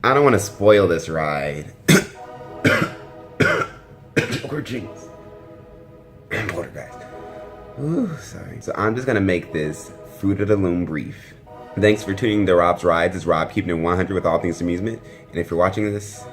I don't want to spoil this ride. Gorgings. And poltergeist. Ooh, sorry. So I'm just gonna make this Fruit of the Loom brief. Thanks for tuning to Rob's Rides. It's Rob keeping it 100 with all things amusement. And if you're watching this,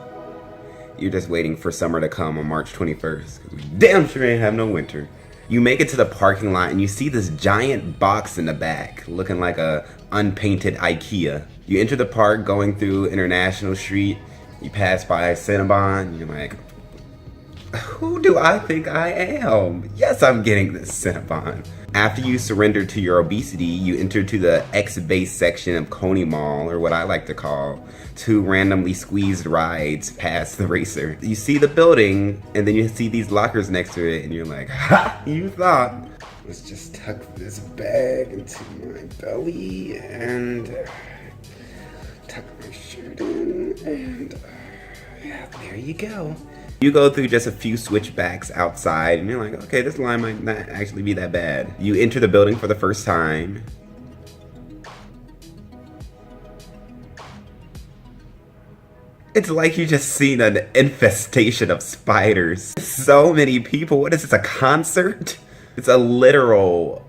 you're just waiting for summer to come on March 21st. Because we damn sure ain't have no winter. You make it to the parking lot and you see this giant box in the back looking like a unpainted IKEA. You enter the park going through International Street. You pass by Cinnabon and you're like, who do I think I am? Yes, I'm getting this Cinnabon. After you surrender to your obesity, you enter to the X-Base section of Coney Mall, or what I like to call 2 randomly squeezed rides past the racer. You see the building, and then you see these lockers next to it, and you're like, ha! You thought. Let's just tuck this bag into my belly, and tuck my shirt in, and yeah, there you go. You go through just a few switchbacks outside and you're like, okay, this line might not actually be that bad. You enter the building for the first time. It's like you just seen an infestation of spiders. So many people. What is this, a concert? It's a literal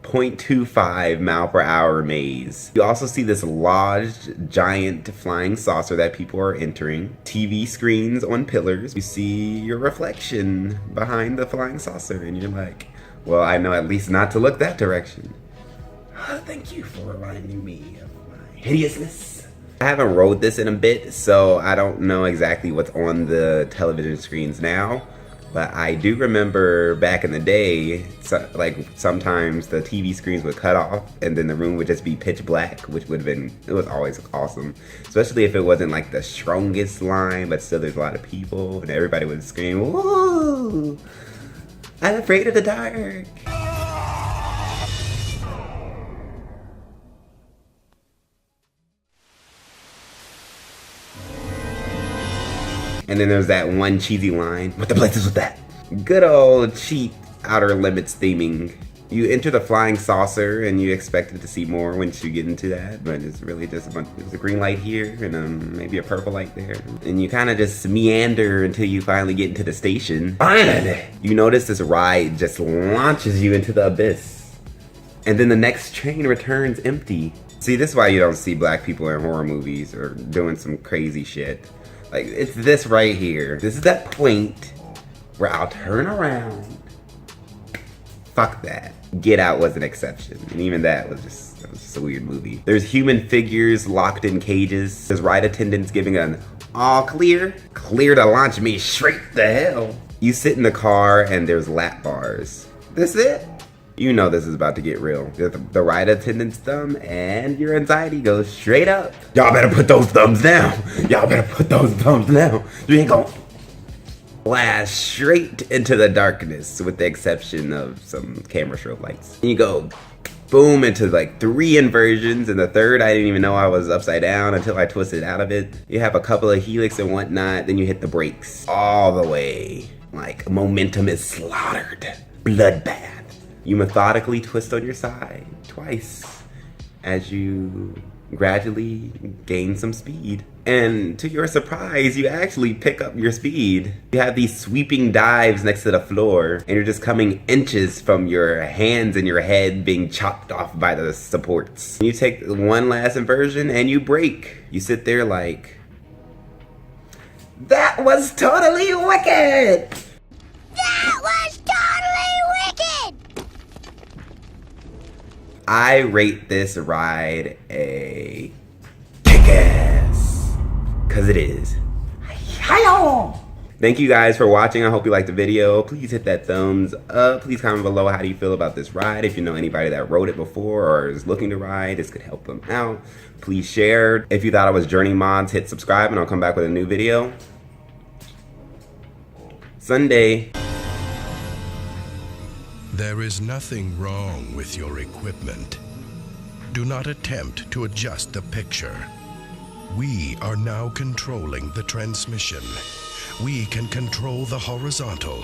0.25 mile per hour maze. You also see this lodged giant flying saucer that people are entering. TV screens on pillars. You see your reflection behind the flying saucer and you're like, well, I know at least not to look that direction. Thank you for reminding me of my hideousness. I haven't rode this in a bit, so I don't know exactly what's on the television screens now. But I do remember back in the day, like sometimes the TV screens would cut off and then the room would just be pitch black, which would have been, it was always awesome. Especially if it wasn't like the strongest line, but still there's a lot of people and everybody would scream, woo! I'm afraid of the dark. And then there's that one cheesy line, what the blitz is with that? Good old cheap Outer Limits theming. You enter the flying saucer and you expected to see more once you get into that, but it's really just a bunch, there's a green light here and maybe a purple light there. And you kind of just meander until you finally get into the station. Finally! You notice this ride just launches you into the abyss. And then the next train returns empty. See, this is why you don't see black people in horror movies or doing some crazy shit. Like, it's this right here. This is that point where I'll turn around. Fuck that. Get Out was an exception. And even that was just a weird movie. There's human figures locked in cages. There's ride attendants giving an all clear. Clear to launch me straight to hell. You sit in the car and there's lap bars. That's it. You know this is about to get real. The ride attendant's thumb and your anxiety goes straight up. Y'all better put those thumbs down. Y'all better put those thumbs down. You ain't gonna blast straight into the darkness with the exception of some camera strobe lights. And you go boom into like 3 inversions, and the third I didn't even know I was upside down until I twisted out of it. You have a couple of helix and whatnot, then you hit the brakes all the way. Like momentum is slaughtered. Bloodbath. You methodically twist on your side twice as you gradually gain some speed. And to your surprise, you actually pick up your speed. You have these sweeping dives next to the floor and you're just coming inches from your hands and your head being chopped off by the supports. You take one last inversion and you brake. You sit there like, that was totally wicked! That was totally wicked! I rate this ride a kick-ass, cause it is. Hi-yo! Thank you guys for watching. I hope you liked the video. Please hit that thumbs up. Please comment below how do you feel about this ride. If you know anybody that rode it before or is looking to ride, this could help them out. Please share. If you thought I was Journey Mods, hit subscribe and I'll come back with a new video Sunday. There is nothing wrong with your equipment. Do not attempt to adjust the picture. We are now controlling the transmission. We can control the horizontal.